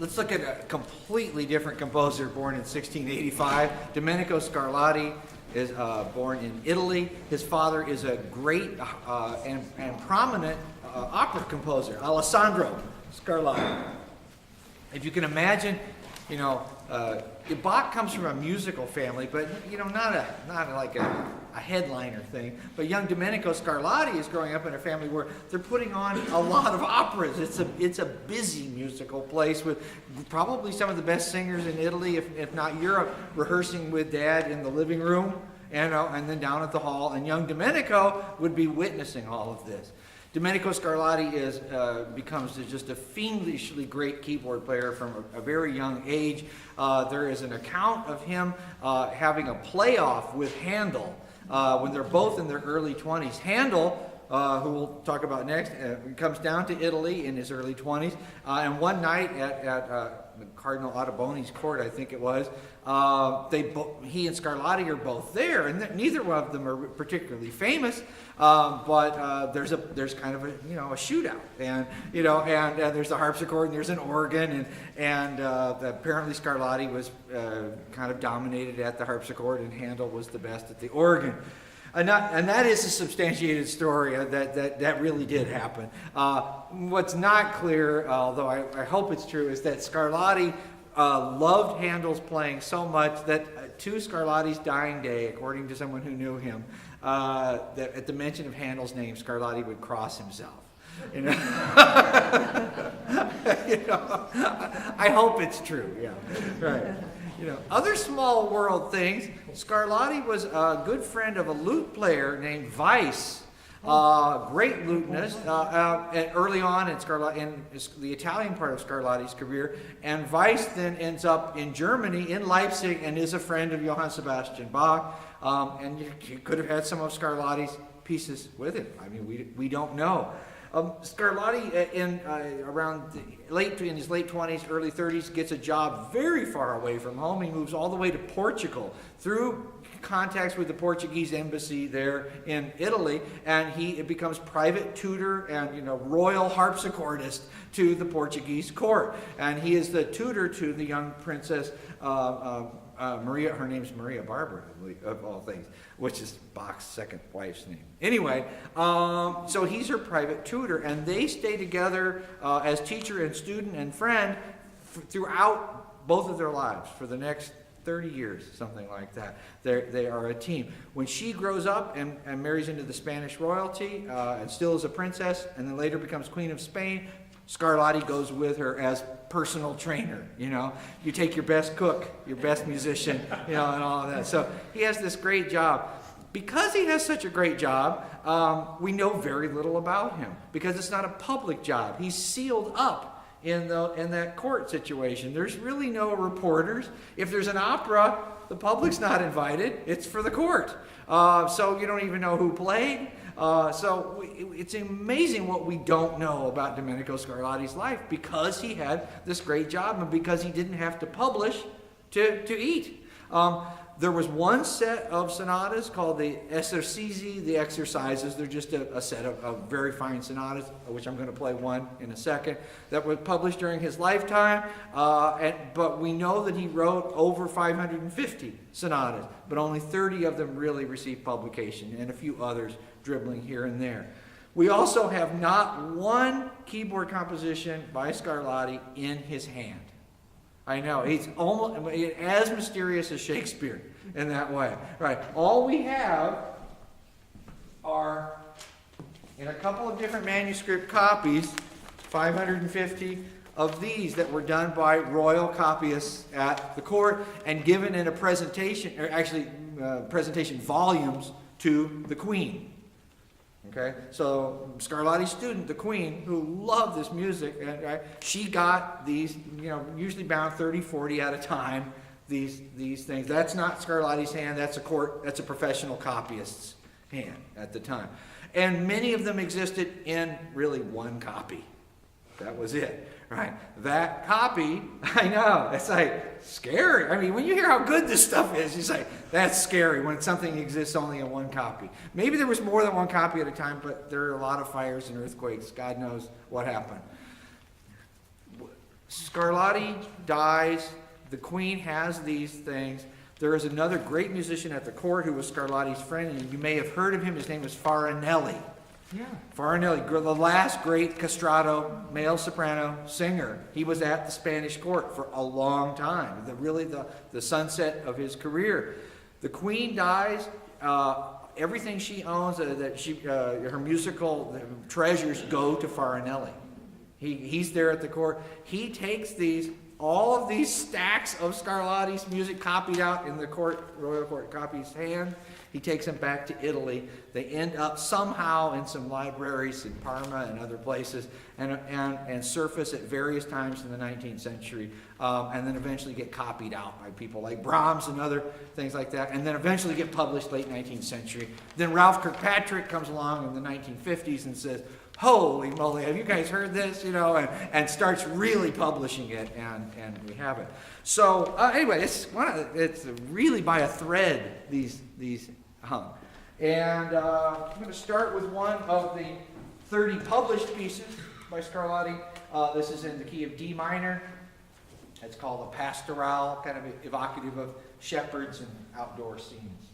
Let's look at a completely different composer born in 1685. Domenico Scarlatti is born in Italy. His father is a great and prominent opera composer, Alessandro Scarlatti. If you can imagine, you know, Bach comes from a musical family, but you know, not like a headliner thing. But young Domenico Scarlatti is growing up in a family where they're putting on a lot of operas. It's a busy musical place with probably some of the best singers in Italy, if not Europe, rehearsing with Dad in the living room, and then down at the hall. And young Domenico would be witnessing all of this. Domenico Scarlatti becomes just a fiendishly great keyboard player from a very young age. There is an account of him having a playoff with Handel when they're both in their early 20s. Handel, who we'll talk about next, comes down to Italy in his early 20s, and one night at Cardinal Ottoboni's court, I think it was, he and Scarlatti are both there, and neither one of them are particularly famous, but there's kind of a shootout, and there's a harpsichord and there's an organ, and apparently Scarlatti was kind of dominated at the harpsichord, and Handel was the best at the organ. And that is a substantiated story that really did happen. What's not clear, although I hope it's true, is that Scarlatti loved Handel's playing so much that to Scarlatti's dying day, according to someone who knew him, that at the mention of Handel's name, Scarlatti would cross himself. I hope it's true. Yeah, right. Other small world things. Scarlatti was a good friend of a lute player named Weiss, great lutenist, early on in the Italian part of Scarlatti's career. And Weiss then ends up in Germany, in Leipzig, and is a friend of Johann Sebastian Bach. And you could have had some of Scarlatti's pieces with him. I mean, we don't know. Scarlatti, in his late 20s, early 30s, gets a job very far away from home. He moves all the way to Portugal through contacts with the Portuguese embassy there in Italy, and he becomes private tutor and royal harpsichordist to the Portuguese court. And he is the tutor to the young princess Maria. Her name's Maria Barbara, I believe, of all things, which is Bach's second wife's name. Anyway, so he's her private tutor, and they stay together as teacher and student and friend throughout both of their lives for the next 30 years, something like that. They are a team. When she grows up and marries into the Spanish royalty and still is a princess, and then later becomes Queen of Spain, Scarlatti goes with her as personal trainer. You take your best cook, your best musician, and all of that. So he has this great job. Because he has such a great job, we know very little about him because it's not a public job. He's sealed up in that court situation. There's really no reporters. If there's an opera, the public's not invited. It's for the court. So you don't even know who played. So it's amazing what we don't know about Domenico Scarlatti's life because he had this great job and because he didn't have to publish to eat. There was one set of sonatas called the esercizi, the exercises. They're just a set of very fine sonatas, which I'm going to play one in a second, that was published during his lifetime. But we know that he wrote over 550 sonatas, but only 30 of them really received publication, and a few others dribbling here and there. We also have not one keyboard composition by Scarlatti in his hand. I know, he's almost as mysterious as Shakespeare in that way. Right. All we have are, in a couple of different manuscript copies, 550 of these that were done by royal copyists at the court and given in a presentation, or actually presentation volumes to the Queen. Okay, so Scarlatti's student, the Queen, who loved this music, she got these, usually bound 30, 40 at a time, these things. That's not Scarlatti's hand, that's a professional copyist's hand at the time. And many of them existed in really one copy. That was it, right? That copy, I know, it's like scary. I mean, when you hear how good this stuff is, you say, that's scary when something exists only in one copy. Maybe there was more than one copy at a time, but there are a lot of fires and earthquakes. God knows what happened. Scarlatti dies. The Queen has these things. There is another great musician at the court who was Scarlatti's friend, and you may have heard of him. His name was Farinelli. Yeah. Farinelli, the last great castrato male soprano singer. He was at the Spanish court for a long time, really the sunset of his career. The Queen dies. Everything she owns, her musical treasures go to Farinelli. He's there at the court. He takes all of these stacks of Scarlatti's music copied out in the royal court copy's hand. He takes them back to Italy. They end up somehow in some libraries in Parma and other places, and surface at various times in the 19th century, and then eventually get copied out by people like Brahms and other things like that, and then eventually get published late 19th century. Then Ralph Kirkpatrick comes along in the 1950s and says, "Holy moly, have you guys heard this?" And starts really publishing it, and we have it. So anyway, it's really by a thread, these hung. And I'm going to start with one of the 30 published pieces by Scarlatti. This is in the key of D minor. It's called a pastoral, kind of evocative of shepherds and outdoor scenes.